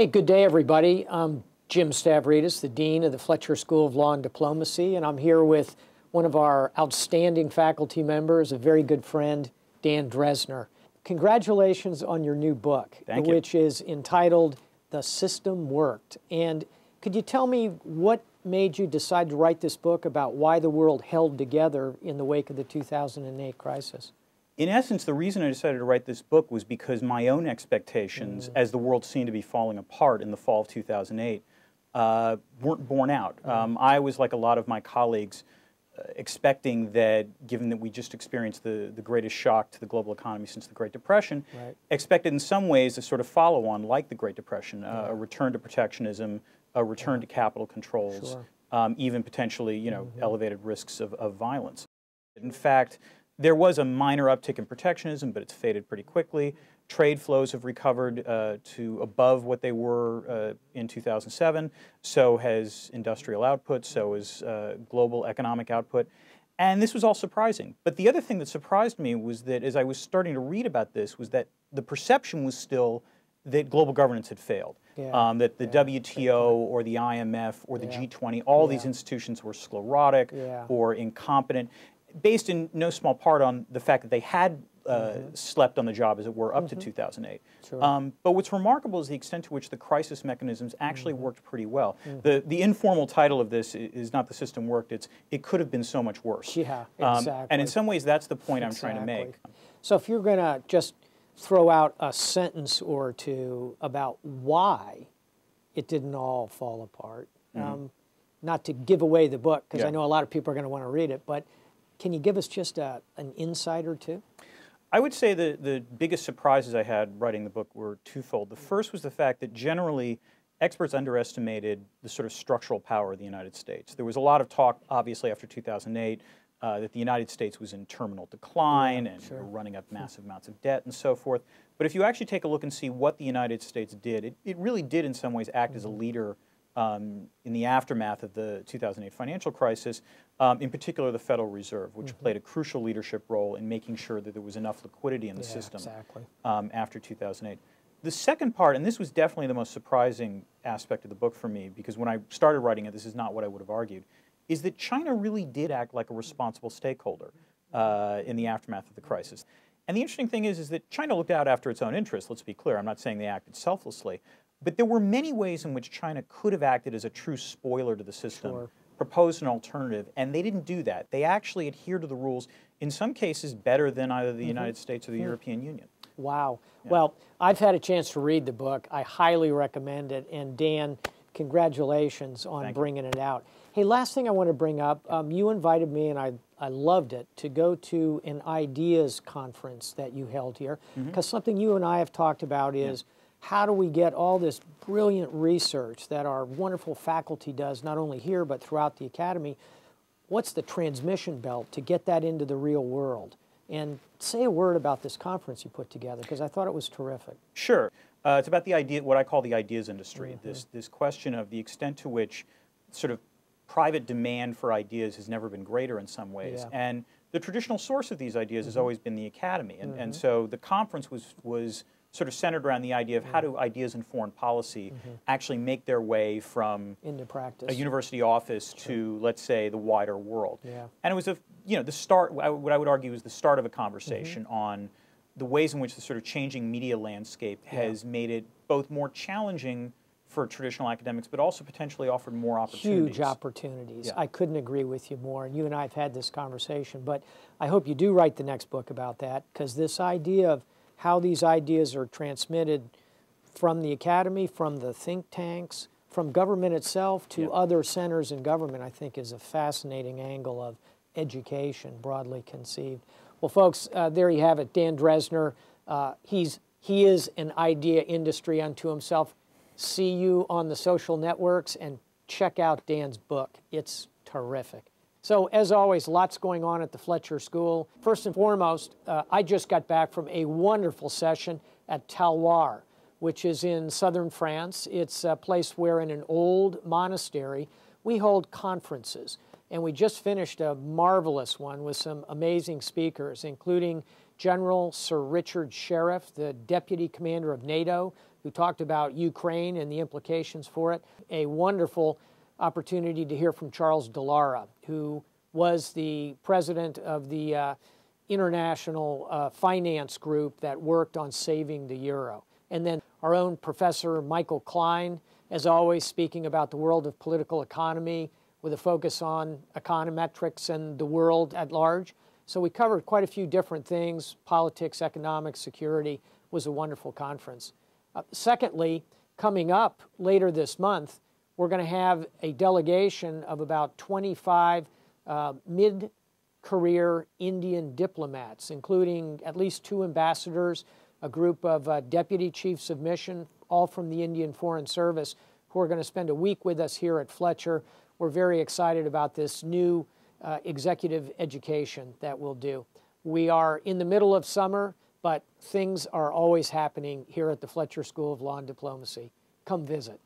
Hey, good day, everybody. I'm Jim Stavridis, the Dean of the Fletcher School of Law and Diplomacy, and I'm here with one of our outstanding faculty members, a very good friend, Dan Drezner. Congratulations on your new book, which is entitled The System Worked. And could you tell me what made you decide to write this book about why the world held together in the wake of the 2008 crisis? In essence, the reason I decided to write this book was because my own expectations, as the world seemed to be falling apart in the fall of 2008, weren't borne out. I was, like a lot of my colleagues, expecting that, given that we just experienced the greatest shock to the global economy since the Great Depression, expected in some ways a sort of follow-on like the Great Depression, a return to protectionism, a return to capital controls, even potentially, elevated risks of violence. In fact, there was a minor uptick in protectionism, but it's faded pretty quickly. Trade flows have recovered to above what they were in 2007. So has industrial output, so has global economic output. And this was all surprising. But the other thing that surprised me was that as I was starting to read about this was that the perception was still that global governance had failed. That the WTO or the IMF or the G20, all these institutions were sclerotic or incompetent, based in no small part on the fact that they had slept on the job, as it were, up to 2008. But what's remarkable is the extent to which the crisis mechanisms actually worked pretty well. The informal title of this is not The System Worked, it's It Could Have Been So Much Worse. Exactly. And in some ways, that's the point I'm trying to make. So if you're going to just throw out a sentence or two about why it didn't all fall apart, not to give away the book, because I know a lot of people are going to want to read it, but can you give us just an insight or two? I would say the biggest surprises I had writing the book were twofold. The first was the fact that generally experts underestimated the sort of structural power of the United States. There was a lot of talk, obviously, after 2008, that the United States was in terminal decline and running up massive amounts of debt and so forth. But if you actually take a look and see what the United States did, it really did in some ways act as a leader in the aftermath of the 2008 financial crisis, in particular the Federal Reserve, which played a crucial leadership role in making sure that there was enough liquidity in the system after 2008. The second part, and this was definitely the most surprising aspect of the book for me, because when I started writing it, this is not what I would have argued, is that China really did act like a responsible stakeholder in the aftermath of the crisis. And the interesting thing is that China looked out after its own interests, let's be clear. I'm not saying they acted selflessly. But there were many ways in which China could have acted as a true spoiler to the system, proposed an alternative, and they didn't do that. They actually adhered to the rules, in some cases better than either the United States or the European Union. Wow. Well, I've had a chance to read the book. I highly recommend it. And Dan, congratulations on bringing it out. Hey, last thing I want to bring up, you invited me, and I loved it, to go to an ideas conference that you held here, because something you and I have talked about is how do we get all this brilliant research that our wonderful faculty does, not only here but throughout the academy, what's the transmission belt to get that into the real world? And say a word about this conference you put together, because I thought it was terrific. Sure. It's about the idea, what I call the ideas industry, this question of the extent to which sort of private demand for ideas has never been greater in some ways. And the traditional source of these ideas has always been the academy. And so the conference was sort of centered around the idea of how do ideas in foreign policy actually make their way from into practice, a university office to, let's say, the wider world. And it was the start. What I would argue is the start of a conversation on the ways in which the sort of changing media landscape has made it both more challenging for traditional academics, but also potentially offered more opportunities. Huge opportunities. I couldn't agree with you more. And you and I have had this conversation, but I hope you do write the next book about that, because this idea of how these ideas are transmitted from the academy, from the think tanks, from government itself to other centers in government, I think is a fascinating angle of education, broadly conceived. Well, folks, there you have it, Dan Drezner. He is an idea industry unto himself. See you on the social networks and check out Dan's book. It's terrific. So, as always, lots going on at the Fletcher School. First and foremost, I just got back from a wonderful session at Talloires, which is in southern France. It's a place where in an old monastery we hold conferences. And we just finished a marvelous one with some amazing speakers, including General Sir Richard Sheriff, the Deputy Commander of NATO, who talked about Ukraine and the implications for it. A wonderful opportunity to hear from Charles Dallara, who was the president of the international finance group that worked on saving the euro. And then our own Professor Michael Klein, as always, speaking about the world of political economy with a focus on econometrics and the world at large. So we covered quite a few different things. Politics, economics, security. Was a wonderful conference. Secondly, coming up later this month, we're going to have a delegation of about 25 mid-career Indian diplomats, including at least 2 ambassadors, a group of deputy chiefs of mission, all from the Indian Foreign Service, who are going to spend a week with us here at Fletcher. We're very excited about this new executive education that we'll do. We are in the middle of summer, but things are always happening here at the Fletcher School of Law and Diplomacy. Come visit.